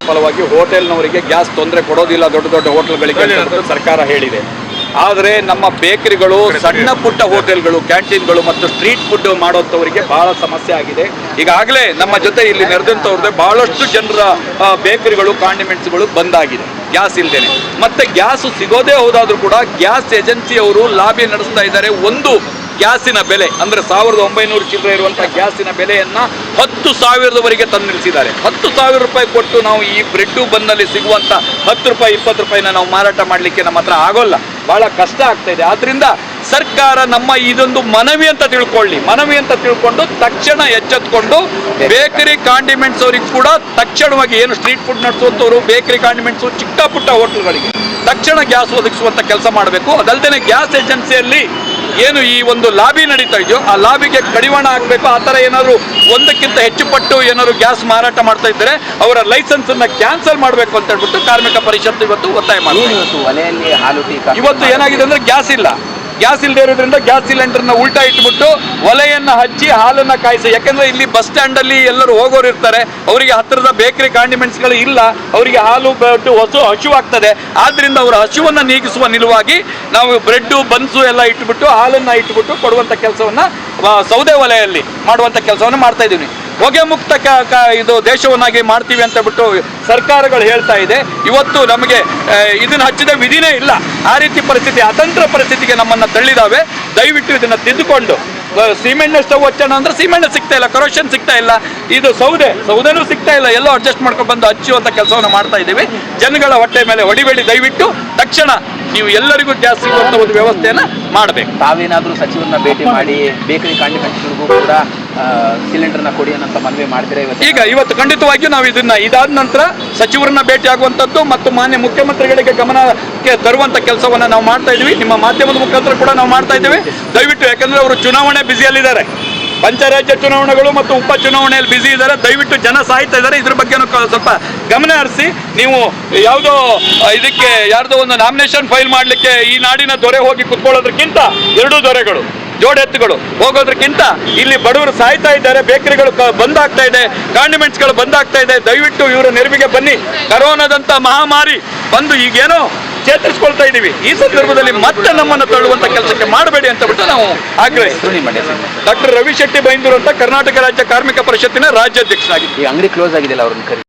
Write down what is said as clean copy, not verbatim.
ಫಲವಾಗಿ ಹೋಟೆಲ್ನವರಿಗೆ ಗ್ಯಾಸ್ ತೊಂದರೆ ಕೊಡೋದಿಲ್ಲ, ದೊಡ್ಡ ದೊಡ್ಡ ಹೋಟೆಲ್ಗಳಿಗೆ ಅಂತ ಸರ್ಕಾರ ಹೇಳಿದೆ. ಆದರೆ ನಮ್ಮ ಬೇಕರಿಗಳು, ಸಣ್ಣ ಪುಟ್ಟ ಹೋಟೆಲ್ಗಳು, ಕ್ಯಾಂಟೀನ್ಗಳು ಮತ್ತು ಸ್ಟ್ರೀಟ್ ಫುಡ್ ಮಾಡೋಂಥವರಿಗೆ ಬಹಳ ಸಮಸ್ಯೆ ಆಗಿದೆ. ಈಗಾಗಲೇ ನಮ್ಮ ಜೊತೆ ಇಲ್ಲಿ ನೆರೆದಂಥವ್ರದ್ದೇ ಬಹಳಷ್ಟು ಜನರ ಬೇಕರಿಗಳು, ಕಾಂಡಿಮೆಂಟ್ಸ್ಗಳು ಬಂದಾಗಿದೆ ಗ್ಯಾಸ್ ಇಲ್ದೇನೆ. ಮತ್ತೆ ಗ್ಯಾಸ್ ಸಿಗೋದೇ ಹೋದಾದ್ರೂ ಕೂಡ ಗ್ಯಾಸ್ ಏಜೆನ್ಸಿಯವರು ಲಾಬಿ ನಡೆಸ್ತಾ ಇದ್ದಾರೆ. ಒಂದು ಗ್ಯಾಸಿನ ಬೆಲೆ ಅಂದರೆ 1900 ಚಿಲ್ಲರೆ ಇರುವಂಥ ಗ್ಯಾಸಿನ ಬೆಲೆಯನ್ನು 10,000ವರೆಗೆ ತಂದು ನಿಲ್ಲಿಸಿದ್ದಾರೆ. 10,000 ರೂಪಾಯಿ ಕೊಟ್ಟು ನಾವು ಈ ಬ್ರೆಡ್ಡು ಬನ್ನಲ್ಲಿ ಸಿಗುವಂಥ 10 ರೂಪಾಯಿ 20 ರೂಪಾಯಿನ ನಾವು ಮಾರಾಟ ಮಾಡಲಿಕ್ಕೆ ನಮ್ಮ ಹತ್ರ ಆಗೋಲ್ಲ, ಭಾಳ ಕಷ್ಟ ಆಗ್ತಾ ಇದೆ. ಆದ್ದರಿಂದ ಸರ್ಕಾರ ನಮ್ಮ ಇದೊಂದು ಮನವಿ ಅಂತ ತಿಳ್ಕೊಂಡು ತಕ್ಷಣ ಎಚ್ಚೆತ್ಕೊಂಡು ಬೇಕರಿ ಕಾಂಡಿಮೆಂಟ್ಸ್ ಅವ್ರಿಗೆ ಕೂಡ ತಕ್ಷಣವಾಗಿ ಏನು ಸ್ಟ್ರೀಟ್ ಫುಡ್ ನಡೆಸುವಂಥವ್ರು, ಬೇಕರಿ ಕಾಂಡಿಮೆಂಟ್ಸು, ಚಿಕ್ಕ ಪುಟ್ಟ ಹೋಟೆಲ್ಗಳಿಗೆ ತಕ್ಷಣ ಗ್ಯಾಸ್ ಒದಗಿಸುವಂಥ ಕೆಲಸ ಮಾಡಬೇಕು. ಅದಲ್ಲದೆ ಗ್ಯಾಸ್ ಏಜೆನ್ಸಿಯಲ್ಲಿ ಏನು ಈ ಒಂದು ಲಾಬಿ ನಡೀತಾ ಇದೆಯೋ ಆ ಲಾಬಿಗೆ ಕಡಿವಾಣ ಹಾಕಬೇಕು. ಆ ಥರ ಏನಾದರೂ ಒಂದಕ್ಕಿಂತ ಹೆಚ್ಚು ಪಟ್ಟು ಏನಾದ್ರು ಗ್ಯಾಸ್ ಮಾರಾಟ ಮಾಡ್ತಾ ಇದ್ದರೆ ಅವರ ಲೈಸೆನ್ಸನ್ನು ಕ್ಯಾನ್ಸಲ್ ಮಾಡಬೇಕು ಅಂತ ಹೇಳ್ಬಿಟ್ಟು ಕಾರ್ಮಿಕ ಪರಿಷತ್ತು ಇವತ್ತು ಒತ್ತಾಯ ಮಾಡಿದೆ. ಇವತ್ತು ಏನಾಗಿದೆ ಅಂದರೆ ಗ್ಯಾಸ್ ಇಲ್ಲದೆ ಇರೋದ್ರಿಂದ ಗ್ಯಾಸ್ ಸಿಲಿಂಡರ್ನ ಉಲ್ಟಾ ಇಟ್ಬಿಟ್ಟು ಒಲೆಯನ್ನು ಹಚ್ಚಿ ಹಾಲನ್ನು ಕಾಯಿಸಿ. ಯಾಕೆಂದರೆ ಇಲ್ಲಿ ಬಸ್ ಸ್ಟ್ಯಾಂಡಲ್ಲಿ ಎಲ್ಲರೂ ಹೋಗೋರು ಇರ್ತಾರೆ, ಅವರಿಗೆ ಹತ್ತಿರದ ಬೇಕರಿ ಕಾಂಡಿಮೆಂಟ್ಸ್ಗಳು ಇಲ್ಲ, ಅವರಿಗೆ ಹಾಲು ಬಿಟ್ಟು ಹಸಿವಾಗ್ತದೆ. ಆದ್ದರಿಂದ ಅವರ ಹಸಿವನ್ನು ನೀಗಿಸುವ ನಿಲುವಾಗಿ ನಾವು ಬ್ರೆಡ್ಡು, ಬನ್ಸು ಎಲ್ಲ ಇಟ್ಬಿಟ್ಟು ಹಾಲನ್ನು ಇಟ್ಬಿಟ್ಟು ಕೊಡುವಂಥ ಕೆಲಸವನ್ನು ಸೌದೆ ಒಲೆಯಲ್ಲಿ ಮಾಡುವಂಥ ಕೆಲಸವನ್ನು ಮಾಡ್ತಾ ಇದ್ದೀವಿ. ಹೊಗೆ ಮುಕ್ತ ಇದು ದೇಶವನ್ನಾಗಿ ಮಾಡ್ತೀವಿ ಅಂತ ಬಿಟ್ಟು ಸರ್ಕಾರಗಳು ಹೇಳ್ತಾ ಇದೆ. ಇವತ್ತು ನಮಗೆ ಇದನ್ನು ಹಚ್ಚಿದ ವಿಧಿನೇ ಇಲ್ಲ. ಆ ರೀತಿ ಪರಿಸ್ಥಿತಿ, ಅತಂತ್ರ ಪರಿಸ್ಥಿತಿಗೆ ನಮ್ಮನ್ನು ತಳ್ಳಿದಾವೆ. ದಯವಿಟ್ಟು ಇದನ್ನು ತಿದ್ದುಕೊಂಡು ಸಿಮೆಂಟ್ನ ಸ್ಟವ್ ಹಚ್ಚೋಣ ಅಂದರೆ ಸಿಮೆಂಟ್ ಸಿಗ್ತಾ ಇಲ್ಲ, ಕರೋಷನ್ ಸಿಗ್ತಾ ಇಲ್ಲ, ಇದು ಸೌದೆನೂ ಸಿಗ್ತಾ ಇಲ್ಲ, ಎಲ್ಲೋ ಅಡ್ಜಸ್ಟ್ ಮಾಡ್ಕೊಂಡು ಬಂದು ಹಚ್ಚುವಂಥ ಕೆಲಸವನ್ನು ಮಾಡ್ತಾ ಇದ್ದೀವಿ. ಜನಗಳ ಹೊಟ್ಟೆ ಮೇಲೆ ಹೊಡಿಬೇಡಿ, ದಯವಿಟ್ಟು ತಕ್ಷಣ ನೀವು ಎಲ್ಲರಿಗೂ ಗ್ಯಾಸ್ ಸಿಗುವಂಥ ಒಂದು ವ್ಯವಸ್ಥೆಯನ್ನು ಮಾಡಬೇಕು. ತಾವೇನಾದರೂ ಸಚಿವರನ್ನ ಭೇಟಿ ಮಾಡಿ ಬೇಕರಿ ಕಾಂಡಿಮೆಂಟ್ಸ್ಗಳಿಗೂ ಕೂಡ ಸಿಲಿಂಡರ್ನ ಕೊಡಿ ಅನ್ನೋ ಮನವಿ ಮಾಡ್ತೀರಾ? ಇವತ್ತು ಖಂಡಿತವಾಗಿಯೂ ನಾವು ಇದಾದ ನಂತರ ಸಚಿವರನ್ನ ಭೇಟಿ ಆಗುವಂಥದ್ದು ಮತ್ತು ಮಾನ್ಯ ಮುಖ್ಯಮಂತ್ರಿಗಳಿಗೆ ಗಮನಕ್ಕೆ ತರುವಂಥ ಕೆಲಸವನ್ನು ನಾವು ಮಾಡ್ತಾ ಇದ್ದೀವಿ. ನಿಮ್ಮ ಮಾಧ್ಯಮದ ಮುಖಾಂತರ ಕೂಡ ನಾವು ಮಾಡ್ತಾ ಇದ್ದೀವಿ. ದಯವಿಟ್ಟು, ಯಾಕಂದರೆ ಅವರು ಚುನಾವಣೆ ಬ್ಯುಸಿಯಲ್ಲಿದ್ದಾರೆ, ಪಂಚರಾಜ್ಯ ಚುನಾವಣೆಗಳು ಮತ್ತು ಉಪ ಚುನಾವಣೆಯಲ್ಲಿ ಬ್ಯುಸಿ ಇದ್ದಾರೆ. ದಯವಿಟ್ಟು ಜನ ಸಾಯ್ತಾ ಇದ್ದಾರೆ, ಇದ್ರ ಬಗ್ಗೆ ಸ್ವಲ್ಪ ಗಮನ ಹರಿಸಿ. ನೀವು ಯಾವುದೋ ಇದಕ್ಕೆ ಯಾರ್ದೋ ಒಂದು ನಾಮಿನೇಷನ್ ಫೈಲ್ ಮಾಡಲಿಕ್ಕೆ ಈ ನಾಡಿನ ದೊರೆ ಹೋಗಿ ಕುತ್ಕೊಳ್ಳೋದಕ್ಕಿಂತ, ಎರಡೂ ದೊರೆಗಳು ಜೋಡೆತ್ತುಗಳು ಹೋಗೋದಕ್ಕಿಂತ ಇಲ್ಲಿ ಬಡವರು ಸಾಯ್ತಾ ಇದ್ದಾರೆ, ಬೇಕರಿಗಳು ಬಂದಾಗ್ತಾ ಇದೆ, ಕಾಂಡಿಮೆಂಟ್ಸ್ಗಳು ಬಂದಾಗ್ತಾ ಇದೆ. ದಯವಿಟ್ಟು ಇವರ ನೆರವಿಗೆ ಬನ್ನಿ. ಕರೋನಾದಂಥ ಮಹಾಮಾರಿ ಬಂದು ಈಗೇನೋ ಚೇತರಿಸ್ಕೊಳ್ತಾ ಇದ್ದೀವಿ. ಈ ಸಂದರ್ಭದಲ್ಲಿ ಮತ್ತೆ ನಮ್ಮನ್ನು ತಳ್ಳುವಂಥ ಕೆಲಸಕ್ಕೆ ಮಾಡಬೇಡಿ ಅಂತ ಬಿಟ್ಟು ನಾವು ಆಗ್ರಹಿಸ್ತೀವಿ. ಡಾಕ್ಟರ್ ರವಿ ಶೆಟ್ಟಿ ಬೈಂದೂರು ಅಂತ ಕರ್ನಾಟಕ ರಾಜ್ಯ ಕಾರ್ಮಿಕ ಪರಿಷತ್ತಿನ ರಾಜ್ಯಾಧ್ಯಕ್ಷರಾಗಿದ್ದೀವಿ. ಅಂಗಡಿ ಕ್ಲೋಸ್ ಆಗಿದೆಯಲ್ಲ, ಅವ್ರನ್ನ